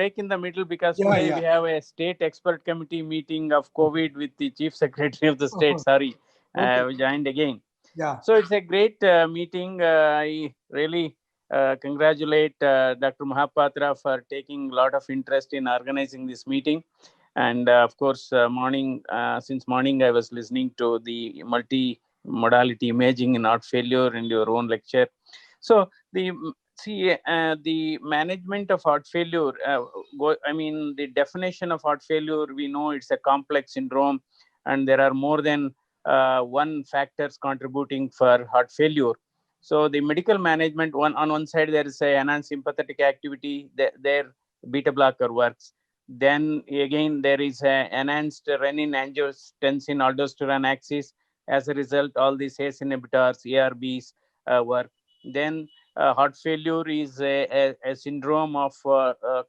break in the middle because Yeah, today we yeah. have a state expert committee meeting of COVID with the chief secretary of the state. Oh, Sorry, okay. joined again. Yeah. So it's a great meeting. I really congratulate Dr. Mahapatra for taking a lot of interest in organizing this meeting. And of course, since morning, I was listening to the multi-modality imaging in heart failure in your own lecture. So the management of heart failure. The definition of heart failure. We know it's a complex syndrome, and there are more than one factors contributing for heart failure. So the medical management, on one side there is a enhanced sympathetic activity. There beta blocker works. Then again there is a enhanced renin angiotensin aldosterone axis. As a result, all these ACE inhibitors, ARBs work. Then heart failure is a syndrome of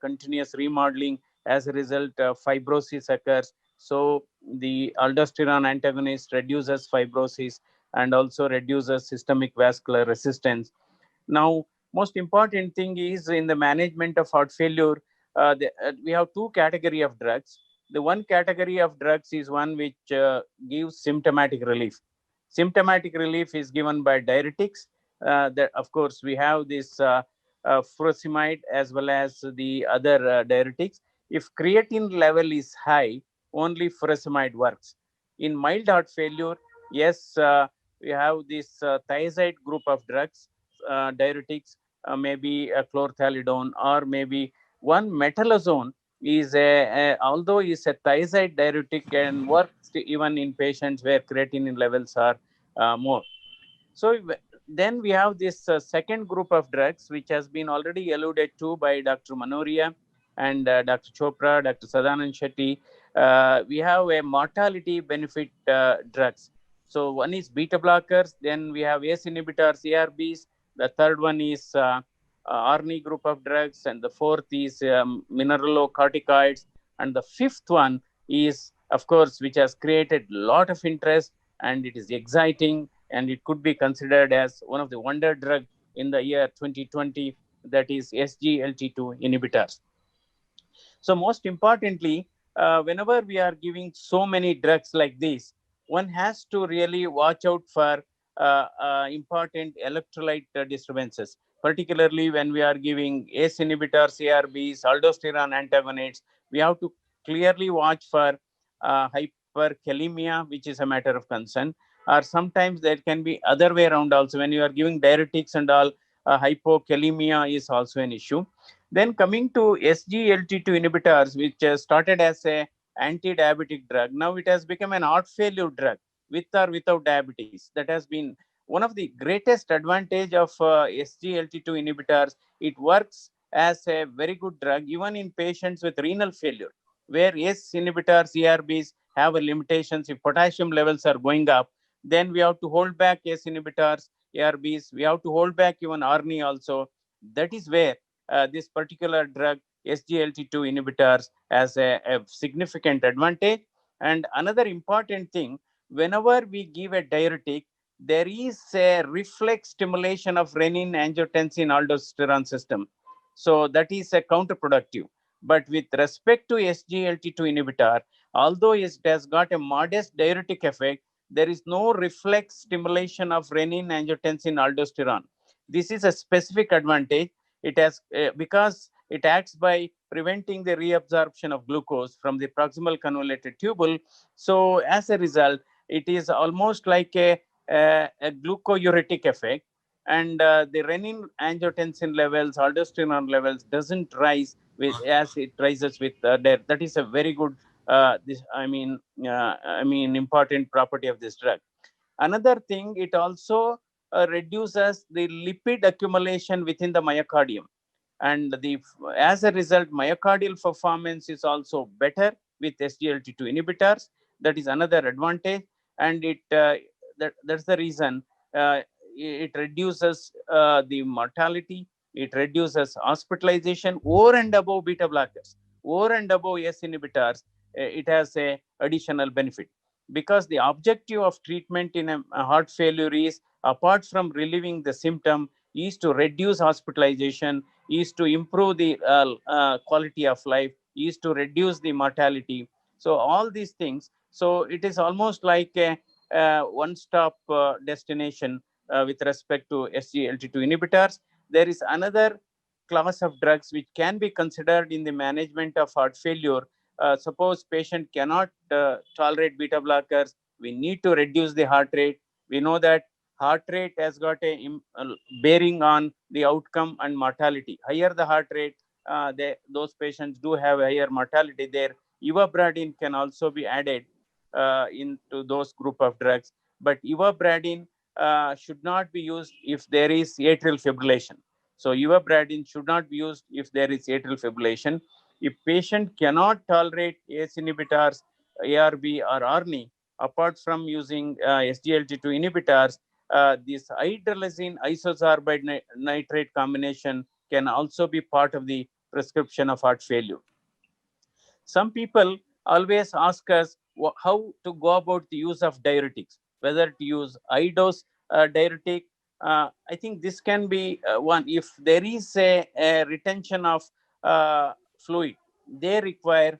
continuous remodeling. As a result, fibrosis occurs. So the aldosterone antagonist reduces fibrosis and also reduces systemic vascular resistance. Now, most important thing is in the management of heart failure, we have two category of drugs. The one category of drugs is one which gives symptomatic relief. Symptomatic relief is given by diuretics. That of course we have this furosemide as well as the other diuretics. If creatine level is high, only furosemide works. In mild heart failure, yes, we have this thiazide group of drugs, diuretics, maybe a chlorthalidone, or maybe one metalazone is although is a thiazide diuretic and works even in patients where creatinine levels are more. So then we have this second group of drugs, which has been already alluded to by Dr. Manoria and Dr. Chopra, Dr. Sadanand Shetty. We have a mortality benefit drugs. So one is beta blockers, then we have ACE inhibitors, ARBs. The third one is ARNI group of drugs, and the fourth is mineralocorticoids, and the fifth one is, of course, which has created a lot of interest, and it is exciting, and it could be considered as one of the wonder drug in the year 2020, that is SGLT2 inhibitors. So most importantly, whenever we are giving so many drugs like this, one has to really watch out for important electrolyte disturbances, particularly when we are giving ACE inhibitors, ARBs, aldosterone antagonists. We have to clearly watch for hyperkalemia, which is a matter of concern. Or sometimes there can be other way around also. When you are giving diuretics and all, hypokalemia is also an issue. Then coming to SGLT2 inhibitors, which started as a anti-diabetic drug, now it has become an heart failure drug with or without diabetes. That has been one of the greatest advantage of SGLT2 inhibitors. It works as a very good drug even in patients with renal failure, where ACE inhibitors, ERBs have a limitations. If potassium levels are going up, then we have to hold back ACE inhibitors, ARBs. We have to hold back even ARNI also. That is where this particular drug, SGLT2 inhibitors, has a significant advantage. And another important thing, whenever we give a diuretic, there is a reflex stimulation of renin angiotensin aldosterone system. So that is a counterproductive. But with respect to SGLT2 inhibitor, although it has got a modest diuretic effect, there is no reflex stimulation of renin angiotensin aldosterone. This is a specific advantage. It has because it acts by preventing the reabsorption of glucose from the proximal convoluted tubule. So as a result, it is almost like a glucouretic effect, and the renin angiotensin levels, aldosterone levels doesn't rise as it rises with that is a very good important property of this drug. Another thing, it also reduces the lipid accumulation within the myocardium, and as a result, myocardial performance is also better with SGLT2 inhibitors. That is another advantage, and that's the reason it reduces the mortality. It reduces hospitalization over and above beta blockers, over and above S inhibitors. It has a additional benefit, because the objective of treatment in a heart failure is, apart from relieving the symptom, is to reduce hospitalization, is to improve the quality of life, is to reduce the mortality. So all these things. So it is almost like a one-stop destination with respect to SGLT2 inhibitors. There is another class of drugs which can be considered in the management of heart failure. Suppose patient cannot tolerate beta blockers, we need to reduce the heart rate. We know that heart rate has got a bearing on the outcome and mortality. Higher the heart rate, those patients do have higher mortality there. Ivabradine can also be added into those group of drugs, but ivabradine should not be used if there is atrial fibrillation. So ivabradine should not be used if there is atrial fibrillation. If patient cannot tolerate ACE inhibitors, ARB or ARNI, apart from using SGLT2 inhibitors, this hydralazine isosorbide nitrate combination can also be part of the prescription of heart failure. Some people always ask us how to go about the use of diuretics, whether to use high dose diuretic. I think this can be one. If there is a retention of fluid, they require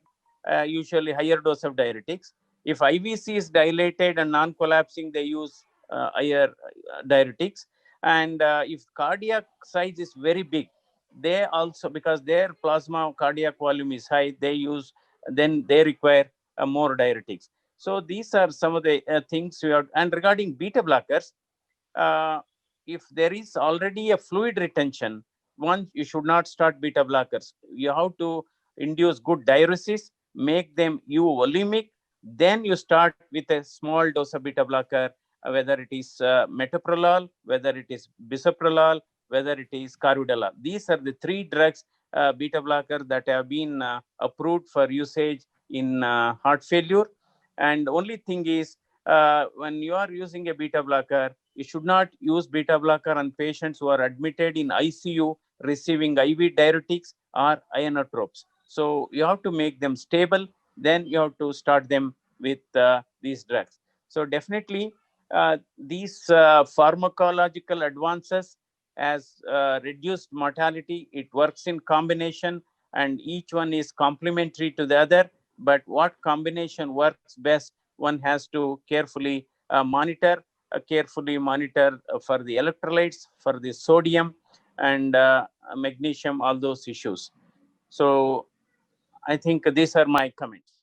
usually higher dose of diuretics. If IVC is dilated and non-collapsing, they use higher diuretics. And if cardiac size is very big, they also, because their plasma cardiac volume is high, then they require more diuretics. So these are some of the things we have. And regarding beta blockers, uh, if there is already a fluid retention, one, you should not start beta blockers. You have to induce good diuresis, make them euvolemic, then you start with a small dose of beta blocker, whether it is metoprolol, whether it is bisoprolol, whether it is carvedilol. These are the three drugs, beta blockers, that have been approved for usage in heart failure. And only thing is, when you are using a beta blocker, you should not use beta blocker on patients who are admitted in ICU receiving IV diuretics or ionotropes. So you have to make them stable, then you have to start them with these drugs. So definitely, these pharmacological advances has reduced mortality. It works in combination, and each one is complementary to the other. But what combination works best, one has to carefully monitor for the electrolytes, for the sodium and magnesium, all those issues. So I think these are my comments.